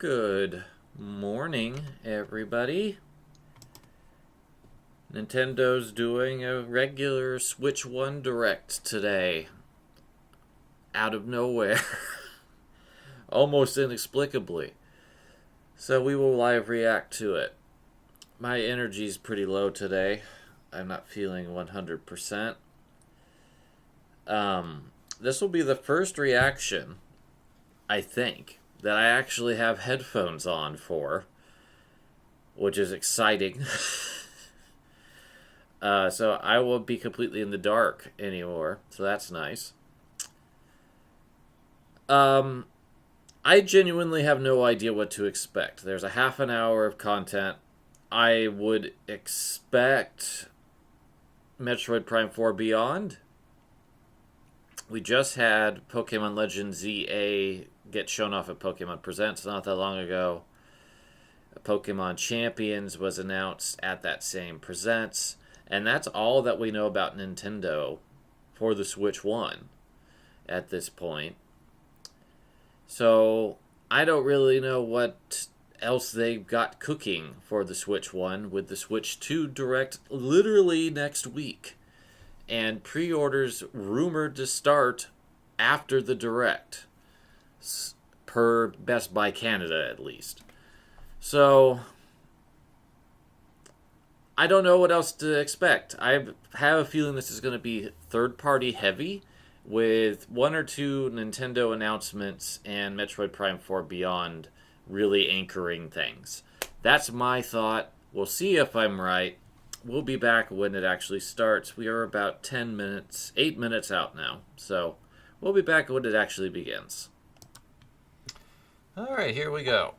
Good morning, everybody. Nintendo's doing a regular Switch 1 Direct today. Out of nowhere. Almost inexplicably. So we will live react to it. My energy's pretty low today. I'm not feeling 100%. This will be the first reaction, I think, that I actually have headphones on for, which is exciting. So I won't be completely in the dark anymore, so that's nice. I genuinely have no idea what to expect. There's a half an hour of content. I would expect Metroid Prime 4 Beyond. We just had Pokemon Legends ZA get shown off at Pokemon Presents not that long ago. Pokemon Champions was announced at that same Presents. And that's all that we know about Nintendo for the Switch 1 at this point. So I don't really know what else they've got cooking for the Switch 1 with the Switch 2 Direct literally next week. And pre-orders rumored to start after the Direct, per Best Buy Canada at least. So I don't know what else to expect. I have a feeling this is going to be third-party heavy, with one or two Nintendo announcements and Metroid Prime 4 Beyond really anchoring things. That's my thought. We'll see if I'm right. We'll be back when it actually starts. We are about 8 minutes out now. So we'll be back when it actually begins. All right, here we go.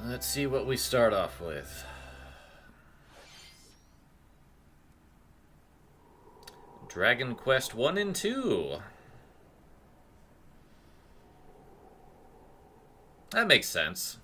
Let's see what we start off with. Dragon Quest 1 and 2. That makes sense.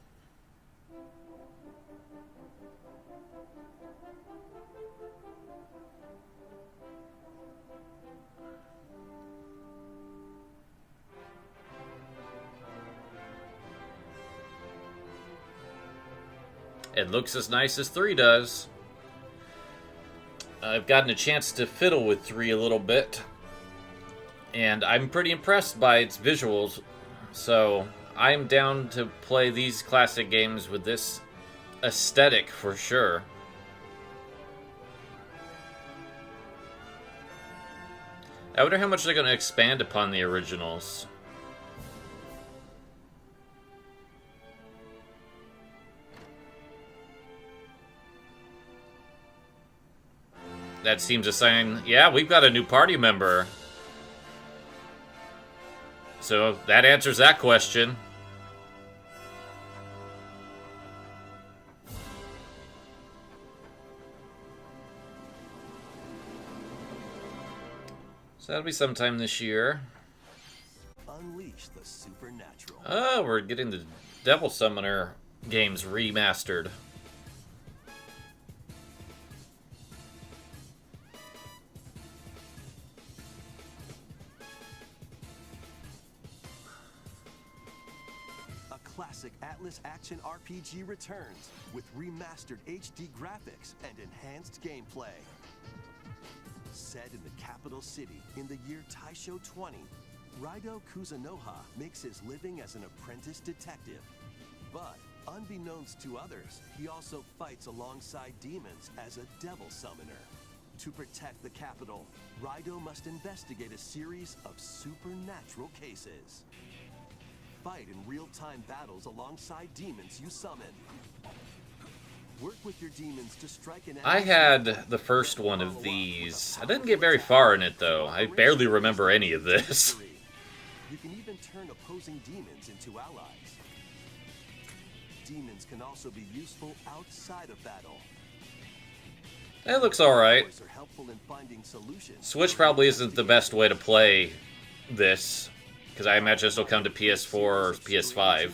It looks as nice as 3 does. I've gotten a chance to fiddle with 3 a little bit, and I'm pretty impressed by its visuals, so I'm down to play these classic games with this aesthetic for sure. I wonder how much they're going to expand upon the originals. That seems a sign, yeah, we've got a new party member. So that answers that question. So that'll be sometime this year. Unleash the supernatural. Oh, we're getting the Devil Summoner games remastered. Classic Atlas action RPG returns with remastered HD graphics and enhanced gameplay. Set in the capital city in the year Taisho 20, Raido Kuzunoha makes his living as an apprentice detective. But unbeknownst to others, he also fights alongside demons as a devil summoner. To protect the capital, Raido must investigate a series of supernatural cases. Fight in real-time battles alongside demons you summon. Work with your demons to strike an I had the first one of these. I didn't get very far in it, though. I barely remember any of this. You can even turn opposing demons into allies. Demons can also be useful outside of battle. It looks alright. Are helpful in finding solutions. Switch probably isn't the best way to play this, because I imagine this will come to PS4 or PS5.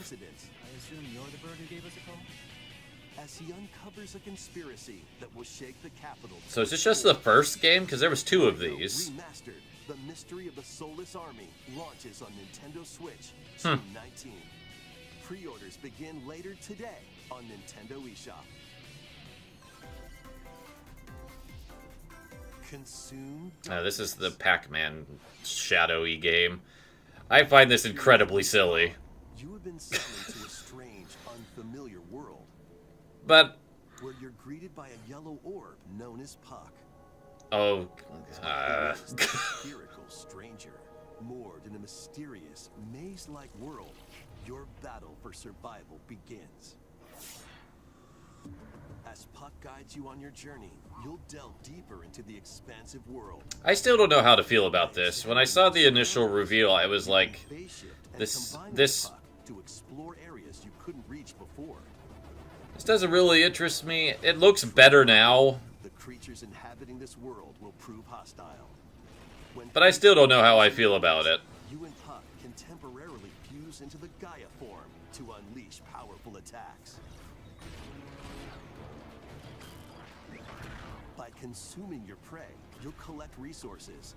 As as he uncovers a conspiracy that will shake the capital. So is this just the first game? Because there was 2 of these. Remastered, The Mystery of the Soulless Army launches on Nintendo Switch June 19. Pre-orders begin later today on Nintendo eShop. Consume. This is the Pac-Man shadowy game. I find this incredibly silly. You have been summoned to a strange, unfamiliar world. But where you're greeted by a yellow orb known as Puck. Oh, A spherical stranger, moored in a mysterious, maze-like world. Your battle for survival begins. As Puck guides you on your journey, you'll delve deeper into the expansive world. I still don't know how to feel about this. When I saw the initial reveal, I was like, this to explore areas you couldn't reach before. This doesn't really interest me. It looks better now. The creatures inhabiting this world will prove hostile. But I still don't know how I feel about it. You and Puck can temporarily fuse into the Gaia form to unleash powerful attacks. By consuming your prey, you'll collect resources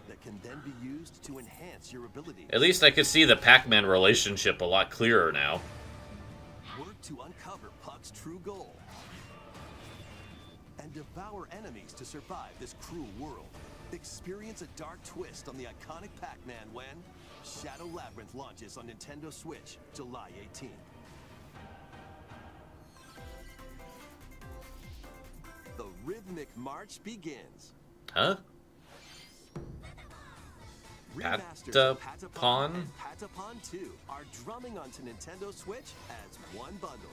that can then be used to enhance your abilities. At least I could see the Pac-Man relationship a lot clearer now. Work to uncover Puck's true goal and devour enemies to survive this cruel world. Experience a dark twist on the iconic Pac-Man when Shadow Labyrinth launches on Nintendo Switch July 18th. The rhythmic march begins. Huh? Remasters of Patapon? and Patapon 2 are drumming onto Nintendo Switch as one bundle.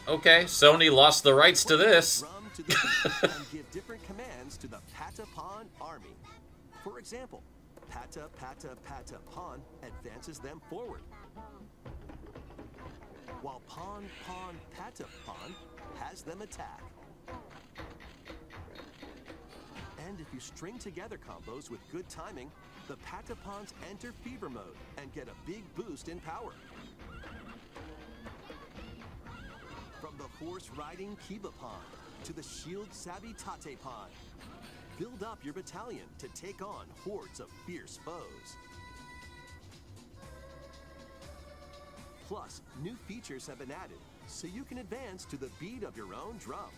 Okay, Sony lost the rights to this. Drum to the beat and give different commands to the Patapon army. For example, Patapon advances them forward, while Patapon has them attack. And if you string together combos with good timing, the Patapons enter fever mode and get a big boost in power. From the horse-riding Kibapon to the shield-savvy Tatepon, build up your battalion to take on hordes of fierce foes. Plus, new features have been added, so you can advance to the beat of your own drum.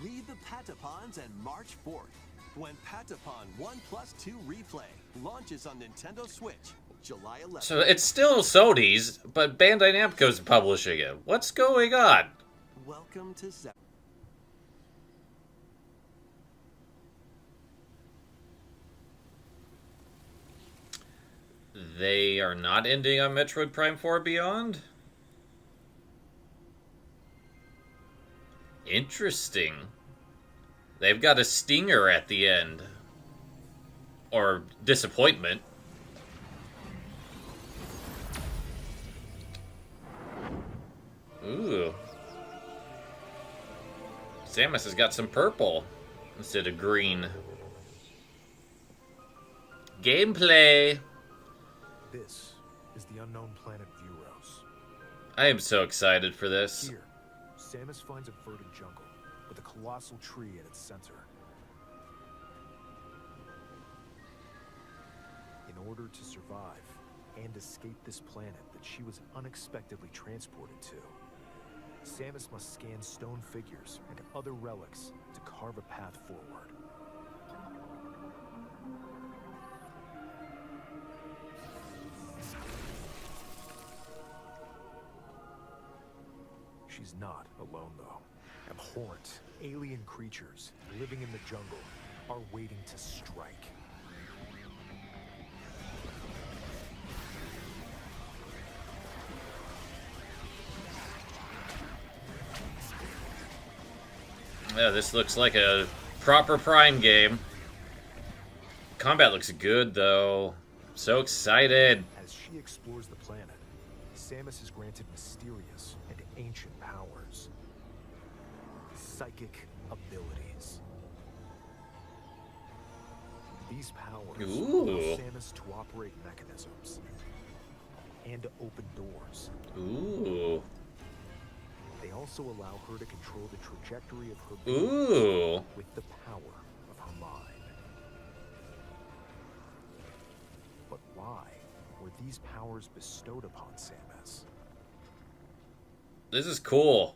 Lead the Patapons and march forth when Patapon 1+2 Replay launches on Nintendo Switch July 11th. So it's still Sony's, but Bandai Namco's publishing it. What's going on? Welcome to They are not ending on Metroid Prime 4 Beyond? Interesting. They've got a stinger at the end. Or disappointment. Ooh. Samus has got some purple instead of green. Gameplay. This is the unknown planet Vuros. I am so excited for this. Here, Samus finds a verdant jungle with a colossal tree at its center. In order to survive and escape this planet that she was unexpectedly transported to, Samus must scan stone figures and other relics to carve a path forward. She's not alone, though. Abhorrent, alien creatures living in the jungle are waiting to strike. Yeah, this looks like a proper Prime game. Combat looks good, though. I'm so excited. As she explores the planet, Samus is granted mysterious and ancient powers. Psychic abilities. These powers Ooh. allow Samus to operate mechanisms and to open doors. Ooh. They also allow her to control the trajectory of her Ooh. with the power of her mind. But why were these powers bestowed upon Samus? This is cool.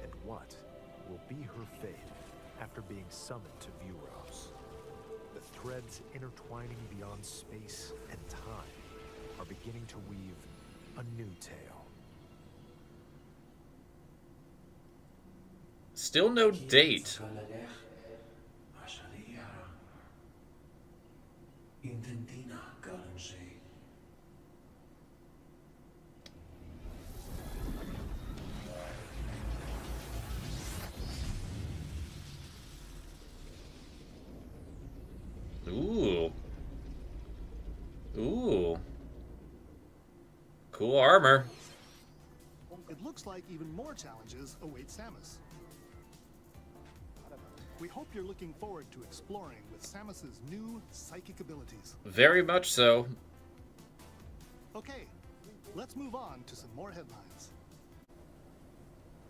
And what will be her fate after being summoned to Vuros? The threads intertwining beyond space and time are beginning to weave a new tale. Still no date. Ooh. Ooh. Cool armor. It looks like even more challenges await Samus. We hope you're looking forward to exploring with Samus's new psychic abilities. Very much so. Okay, let's move on to some more headlines.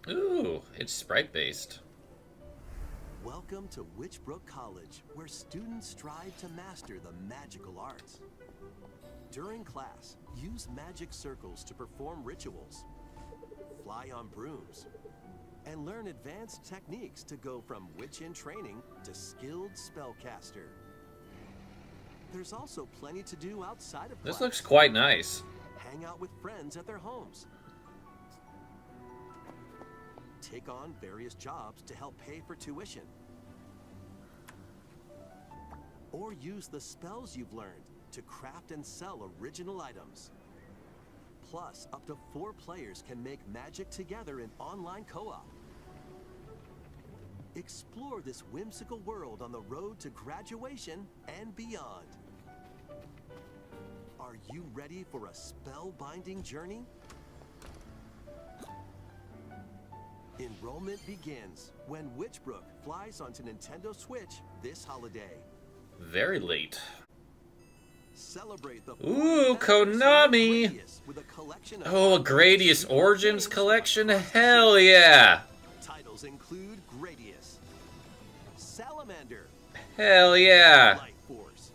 Ooh, it's sprite-based. Welcome to Witchbrook College, where students strive to master the magical arts. During class, use magic circles to perform rituals, fly on brooms, and learn advanced techniques to go from witch in training to skilled spellcaster. There's also plenty to do outside of class. This looks quite nice. Hang out with friends at their homes. Take on various jobs to help pay for tuition. Or use the spells you've learned to craft and sell original items. Plus, up to 4 players can make magic together in online co-op. Explore this whimsical world on the road to graduation and beyond. Are you ready for a spellbinding journey? Enrollment begins when Witchbrook flies onto Nintendo Switch this holiday. Very late. Celebrate the Ooh, Konami! with a collection of Oh, a Gradius Origins collection? Hell yeah! titles include Gradius, Salamander, Hell yeah! Light Force,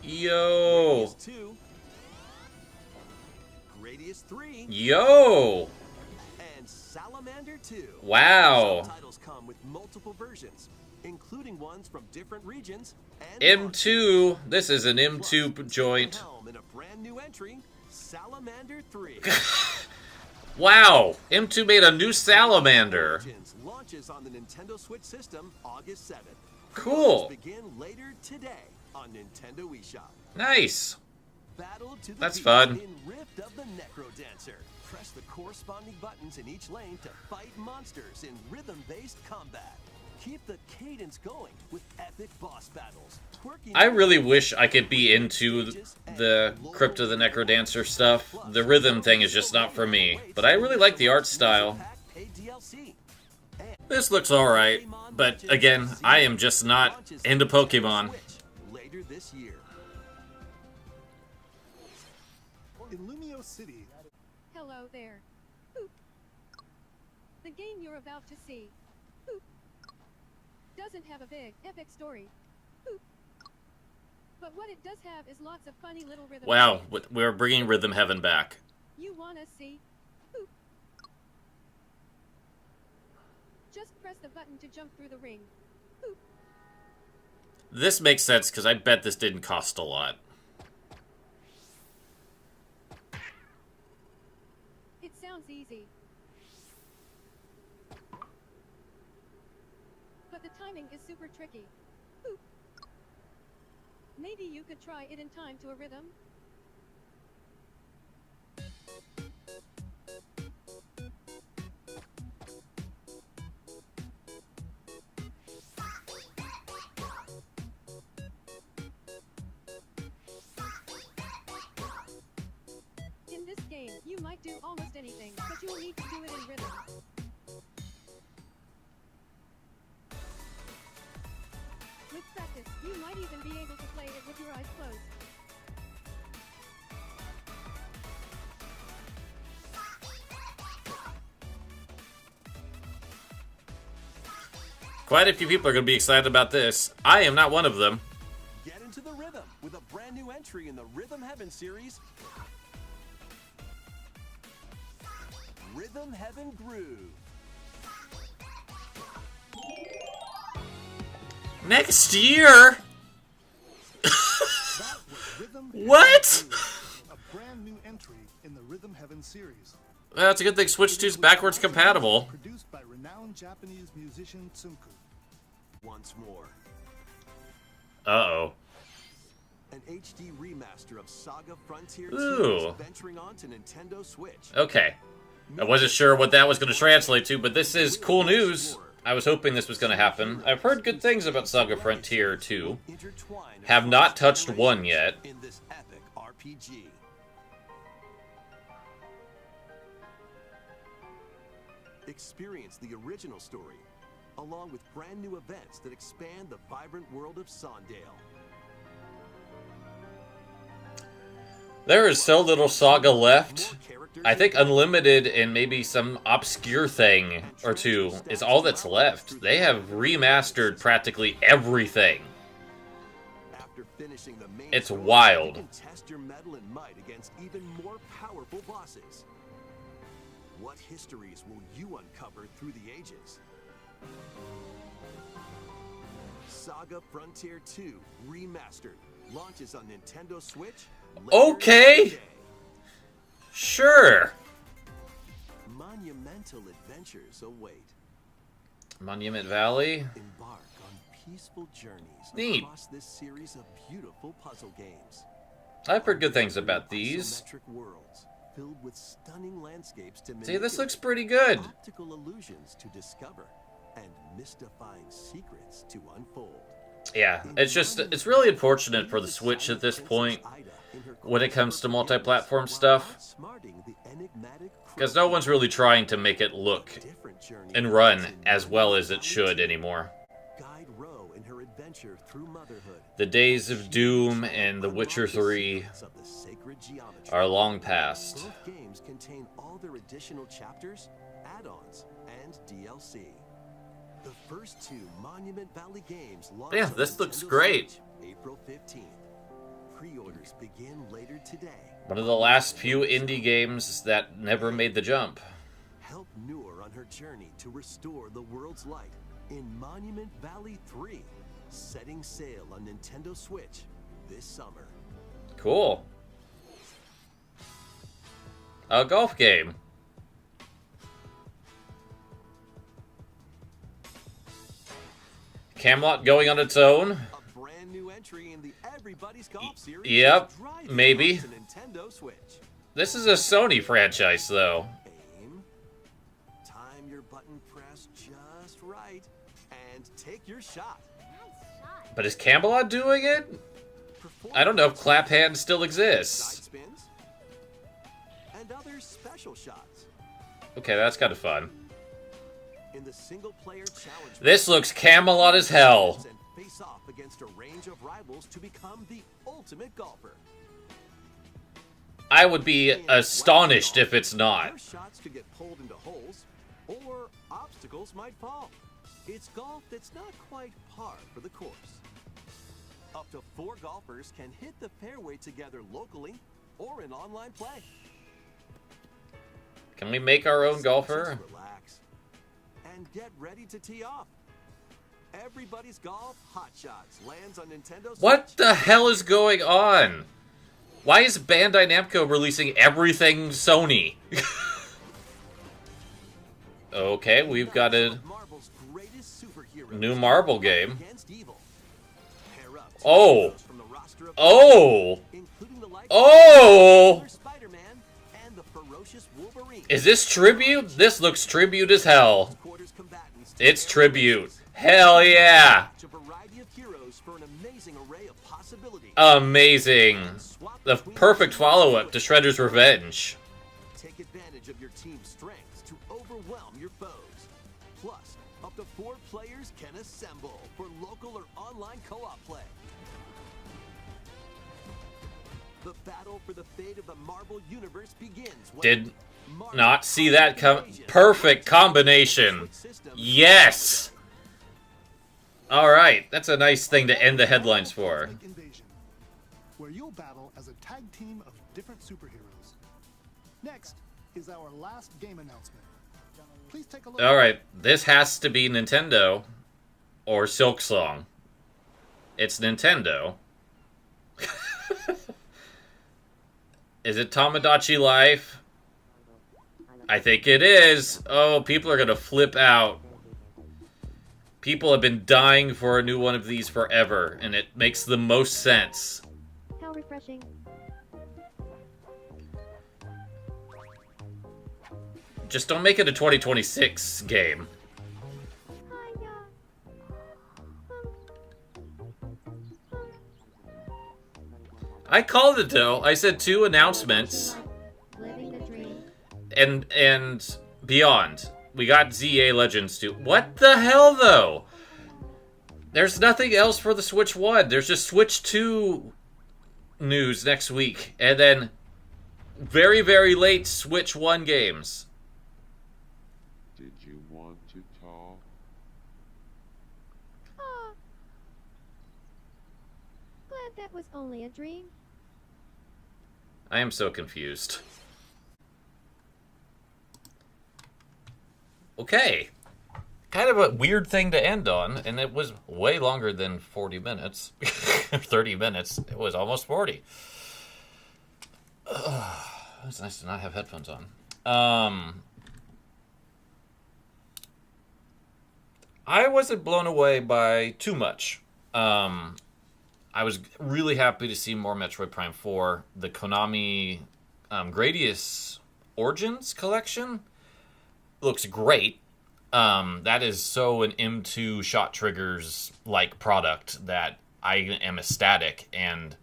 Yo! Gradius 2, Gradius 3, Yo! and Salamander 2. Wow! Some titles come with multiple versions, including ones from different regions and M2. This is an M2 Plus, joint. helm in a brand new entry, Salamander 3. Wow! M2 made a new Salamander. Origins launches on the Nintendo Switch system August 7th. Cool. Pre-orders begin later today on Nintendo eShop. Nice. Battle to the That's beat fun. in Rift of the Necrodancer. Press the corresponding buttons in each lane to fight monsters in rhythm-based combat. Keep the cadence going with epic boss battles. I really wish I could be into the Crypt of the Necrodancer stuff. The rhythm thing is just not for me. But I really like the art style. This looks alright. But again, I am just not into Pokemon. Later this year. In Lumio City, Hello there. Boop. The game you're about to see boop, doesn't have a big, epic story. Boop. But what it does have is lots of funny little rhythm. Wow, we're bringing Rhythm Heaven back. You wanna see? Boop. Just press the button to jump through the ring. Boop. This makes sense because I bet this didn't cost a lot. It sounds easy. But the timing is super tricky. Boop. Maybe you could try it in time to a rhythm. might do almost anything, but you will need to do it in rhythm. With practice, you might even be able to play it with your eyes closed. Quite a few people are going to be excited about this. I am not one of them. Get into the rhythm with a brand new entry in the Rhythm Heaven series. Rhythm Heaven Groove. Next year? That was Rhythm Heaven What? Groove, a brand new entry in the Rhythm Heaven series. Well, that's a good thing Switch 2 is backwards compatible. Produced by renowned Japanese musician Tsunku. Once more. Uh-oh. An HD remaster of Saga Frontier Ooh. 2 is venturing on to Nintendo Switch. Okay. I wasn't sure what that was going to translate to, but this is cool news. I was hoping this was going to happen. I've heard good things about Saga Frontier 2. Have not touched 1 yet. In this epic RPG. Experience the original story, along with brand new events that expand the vibrant world of Sondale. There is so little Saga left. I think Unlimited and maybe some obscure thing or two is all that's left. They have remastered practically everything. After finishing the main It's story, wild. you can test your mettle and might against even more powerful bosses. What histories will you uncover through the ages? Saga Frontier 2 Remastered launches on Nintendo Switch. later Okay. today. Sure. Monumental adventures await. Monument Valley. Embark on peaceful journeys Neat. across this series of beautiful puzzle games. I've heard good things about these. Isometric worlds filled with stunning landscapes to See, this manipulate, looks pretty good. optical illusions to discover, and mystifying secrets to unfold. Yeah, it's really unfortunate for the Switch at this point when it comes to multi-platform stuff, because no one's really trying to make it look and run as well as it should anymore. Guide Ro in her adventure through motherhood. The days of Doom and The Witcher 3 Of the sacred geometry. are long past. Both games contain all their additional chapters, add-ons, and DLC. The first two Monument Valley games launch Yeah, on this looks Nintendo great. Switch April 15th. Pre-orders begin later today. One of the last few indie games that never made the jump. Help Noor on her journey to restore the world's light in Monument Valley 3, setting sail on Nintendo Switch this summer. Cool. A golf game. Camelot going on its own. A brand new entry in the Everybody's Golf series. Yep, is driving maybe. onto Nintendo Switch. This is a Sony franchise, though. Aim, time your button press just right, and take your shot. But is Camelot doing it? I don't know if Clap Hand still Side exists. spins, and other special shots. Okay, that's kind of fun. In the single-player challenge, This looks Camelot as hell. and face off against a range of rivals to become the ultimate golfer. I would be astonished if it's not. Your shots could get pulled into holes, or obstacles might fall. It's golf that's not quite par for the course. Up to 4 golfers can hit the fairway together locally or in online play. Can we make our own So golfer? just relax and get ready to tee off. Everybody's Golf Hot Shots lands on Nintendo Switch. What the hell is going on? Why is Bandai Namco releasing everything Sony? Okay, we've got a Marvel's greatest superheroes new Marvel game. against evil. Pair up two Oh. heroes from the roster of Oh! including the likes Oh! of Spider-Man and the ferocious Wolverine. Is this tribute? This looks tribute as hell. Quarters combatants It's tribute. Hell yeah! a variety of heroes for an amazing array of possibilities. Amazing. The perfect follow-up to Shredder's Revenge. Take it team's strengths to overwhelm your foes. Plus, up to 4 players can assemble for local or online co-op play. The battle for the fate of the Marvel Universe begins when Did not see that come. Perfect combination. Yes. All right, that's a nice thing to end the headlines for. Invasion, where you'll battle as a tag team of different superheroes. Next is our last game announcement. Please take a look. All right, this has to be Nintendo or Silksong. It's Nintendo. Is it Tamagotchi Life? I think it is. Oh, people are going to flip out. People have been dying for a new one of these forever, and it makes the most sense. How refreshing. Just don't make it a 2026 game. I called it though. I said 2 announcements. Living the dream. And beyond. We got ZA Legends 2. What the hell though? There's nothing else for the Switch 1. There's just Switch 2 news next week. And then very, very late Switch 1 games. Did you want to talk? Ah. Glad that was only a dream. I am so confused. Okay. Kind of a weird thing to end on, and it was way longer than 40 minutes. 30 minutes. It was almost 40. It's nice to not have headphones on. I wasn't blown away by too much. I was really happy to see more Metroid Prime 4. The Konami Gradius Origins collection looks great. That is so an M2 shot triggers like product that I am ecstatic, and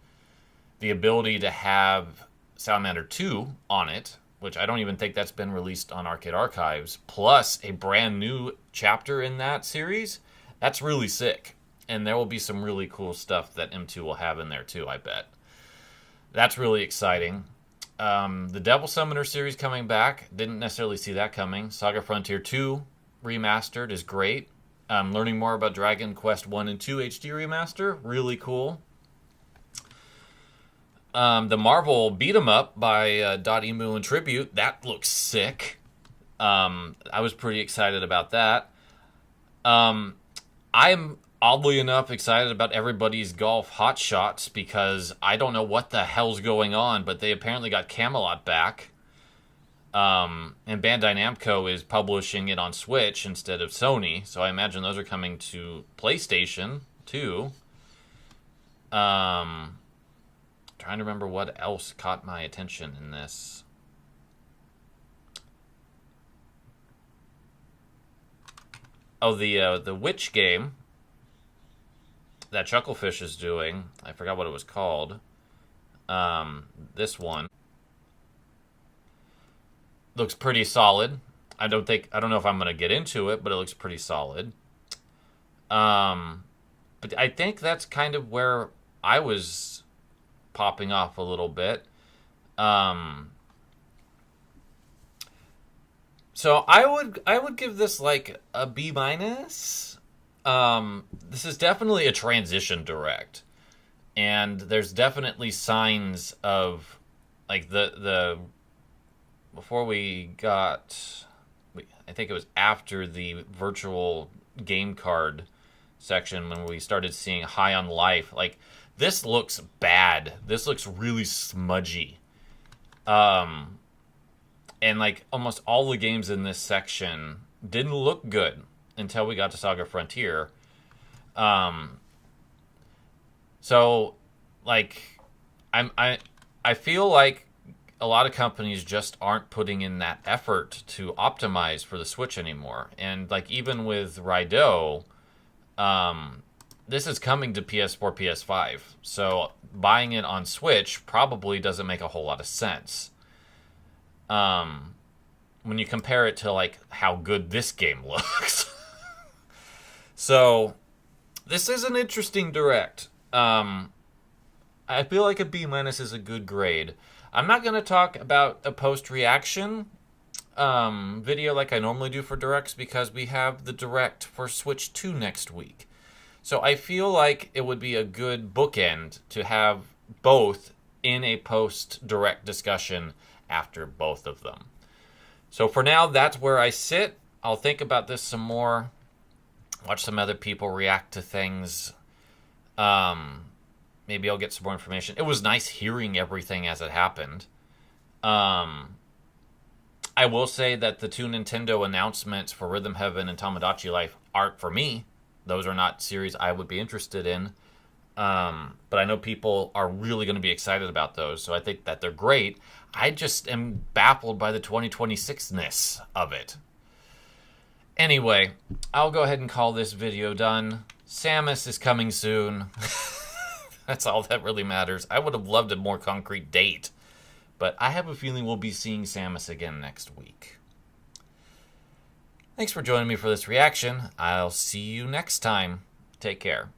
the ability to have Salamander 2 on it, which I don't even think that's been released on Arcade Archives, plus a brand new chapter in that series, that's really sick. And there will be some really cool stuff that M2 will have in there too, I bet. That's really exciting. The Devil Summoner series coming back. Didn't necessarily see that coming. Saga Frontier 2 remastered is great. Learning more about Dragon Quest 1 and 2 HD remaster. Really cool. The Marvel Beat 'em Up by Dotemu and Tribute. That looks sick. I was pretty excited about that. I'm oddly enough excited about Everybody's Golf Hot Shots because I don't know what the hell's going on, but they apparently got Camelot back. And Bandai Namco is publishing it on Switch instead of Sony, so I imagine those are coming to PlayStation too. Trying to remember what else caught my attention in this. Oh, the Witch game that Chucklefish is doing. I forgot what it was called. This one looks pretty solid. I don't know if I'm gonna get into it, but it looks pretty solid. But I think that's kind of where I was popping off a little bit. So I would give this like a B-. This is definitely a transition direct, and there's definitely signs of like the before we got, I think it was after the virtual game card section when we started seeing High on Life. Like, this looks bad. This looks really smudgy. And like almost all the games in this section didn't look good until we got to Saga Frontier. So like I feel like a lot of companies just aren't putting in that effort to optimize for the Switch anymore. And like even with Raido, this is coming to PS4, PS5. So buying it on Switch probably doesn't make a whole lot of sense. when you compare it to like how good this game looks. So this is an interesting direct. I feel like a B- is a good grade. I'm not going to talk about a post-reaction video like I normally do for directs because we have the direct for Switch 2 next week. So I feel like it would be a good bookend to have both in a post-direct discussion after both of them. So for now, that's where I sit. I'll think about this some more. Watch some other people react to things. Maybe I'll get some more information. It was nice hearing everything as it happened. I will say that the two Nintendo announcements for Rhythm Heaven and Tamagotchi Life aren't for me. Those are not series I would be interested in. But I know people are really going to be excited about those, so I think that they're great. I just am baffled by the 2026-ness of it. Anyway, I'll go ahead and call this video done. Samus is coming soon. That's all that really matters. I would have loved a more concrete date, but I have a feeling we'll be seeing Samus again next week. Thanks for joining me for this reaction. I'll see you next time. Take care.